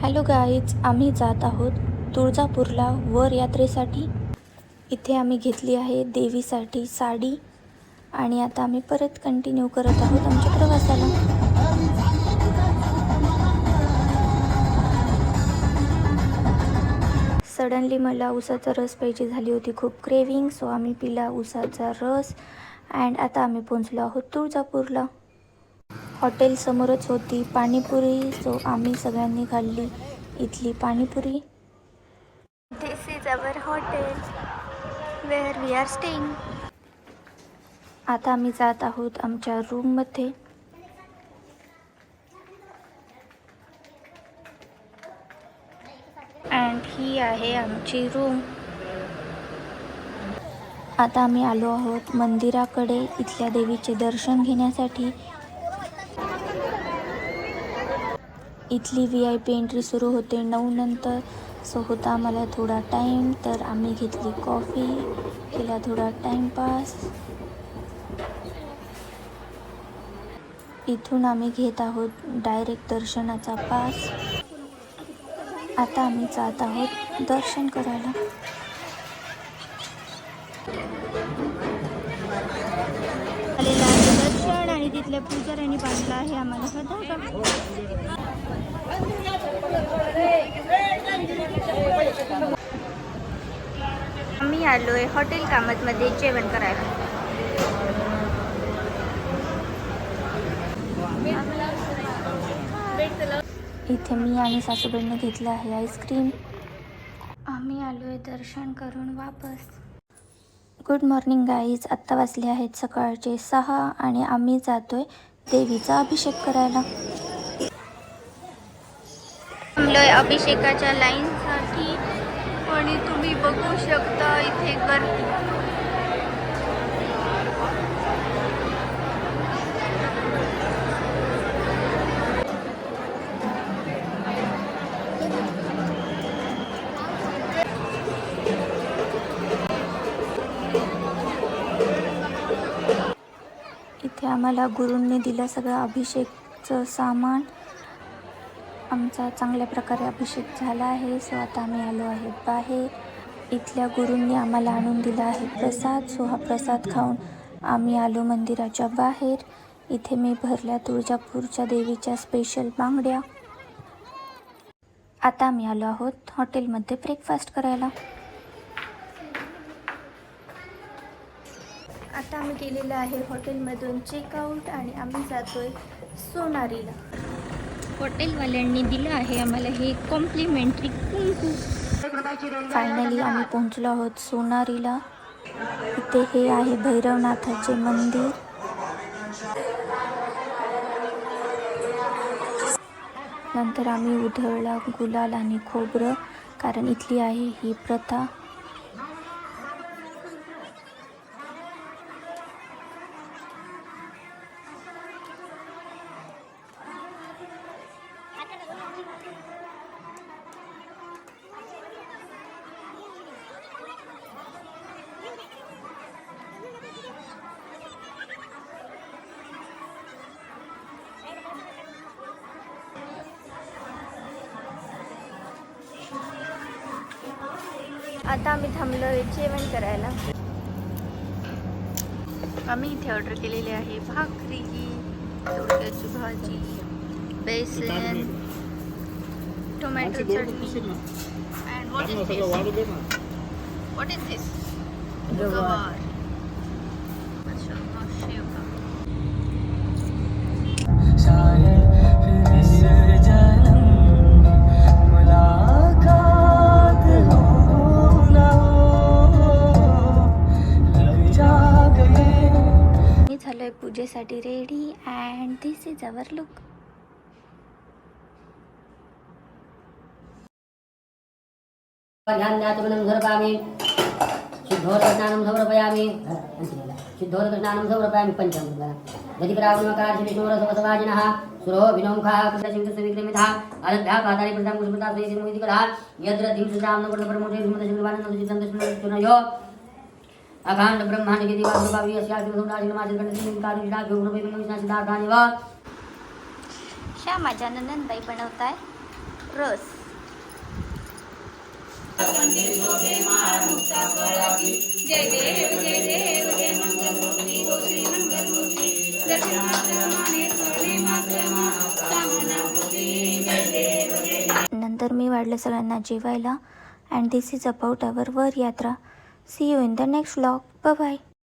Hello guys, आम्ही जात आहोत तुळजापूरला वर यात्रेसाठी। इथे आम्ही घेतली आहे देवीसाठी साडी आणि आता आम्ही परत कंटिन्यू करत आहोत आमच्या प्रवासाला। सडनली मला उसाचा रस प्यायची झाली होती, खूप क्रेविंग, सो आम्ही पिला उसाचा रस अँड आता आम्ही पोहोचलो आहोत तुळजापूरला। हॉटेल समोरच होती पाणीपुरी, सो आम्ही सगळ्यांनी खाल्ली इथली panipuri. This is our hotel where we are staying. आता आम्ही जात आहोत आमच्या रूममध्ये। अँड ही आहे आमची रूम। आता आम्ही आलो आहोत मंदिराकडे इथल्या देवीचे दर्शन घेण्यासाठी। इथली VIP एंट्री सुरू होते 9 नंतर, सो होता आम्हाला थोडा टाईम, तर आम्ही घेतली कॉफी, केला थोडा टाईमपास। इथून आम्ही घेत आहोत डायरेक्ट दर्शनाचा पास। आता आम्ही जात आहोत दर्शन करायला। आलेला आहे दर्शन आणि तिथल्या पुजाऱ्यांनी बांधला आहे आम्हाला धागा। आम्ही आलोय हॉटेल कामतमध्ये जेवण करायला। इथे मी आणि सासूबाईंनी घेतलं आहे आईस्क्रीम। आम्ही आलोय दर्शन करून वापस। गुड मॉर्निंग गाईज, आत्ता वाजले आहेत सकाळचे 6 आणि आम्ही जातोय देवीचा अभिषेक करायला। थांबलोय अभिषेकाच्या लाईनसाठी आणि तुम्ही बघू शकता इथे गर्दी। इथे आम्हाला गुरूंनी दिलं सगळं अभिषेकचं सामान। आमचा चांगल्या प्रकारे अभिषेक झाला आहे, सो आता आम्ही आलो आहे बाहेर। इथल्या गुरूंनी आम्हाला आणून दिला आहे प्रसाद, सो हा प्रसाद खाऊन आम्ही आलो मंदिराच्या बाहेर। इथे मी भरल्या तुळजापूरच्या देवीच्या स्पेशल बांगड्या। आता आम्ही आलो आहोत हॉटेलमध्ये ब्रेकफास्ट करायला। आता आम्ही केलेलं आहे हॉटेलमधून चेकआउट आणि आम्ही जातोय सोनारीला। हॉटेलवाल्यांनी दिलं आहे आम्हाला हे कॉम्प्लिमेंटरी कुंकू। फायनली आम्ही पोहोचलो आहोत सोनारीला। इथे हे आहे भैरवनाथाचे मंदिर। नंतर आम्ही उधळला गुलाल आणि खोबरं, कारण इथली आहे ही प्रथा। आता आम्ही थांबलोय जेवण करायला। आम्ही इथे ऑर्डर केलेले आहे भाकरी, दोडक्याची भाजी, बेसन, टोमॅटो चटणी अँड व्हॉट इज दिस? गवार। झालंय पूजेसाठी ready and this is our look. ध्यान ध्यातुमनं समर्पयामि शुद्धोदकस्नानं समर्पयामि शुद्धोदकस्नानं समर्पयामि पंचमं गतिप्रावणमकार विष्णुरसवसवाजिनः सुरोभिनोमुखाः कृतसिंहसविक्रमितः आरभ्या पातानि प्रथम कुस्मता स्वेसिमुदिकरः यद्र दिवसजाम नवप्रमोदे धुमदशुलवानन्दुचितन्दशुलयो अखंड ब्रह्मांड के दिवास भावी अस्याति समुदायिनमाजन गणेशनि कारुणिका गौरवे विष्णु सिद्धार्थानि वा। ह्या माझ्या नंदनबाई बनवताय रस. नंतर मी वाढलं सगळ्यांना जेवायला. And this is about our वर यात्रा. See you in the next vlog. Bye bye.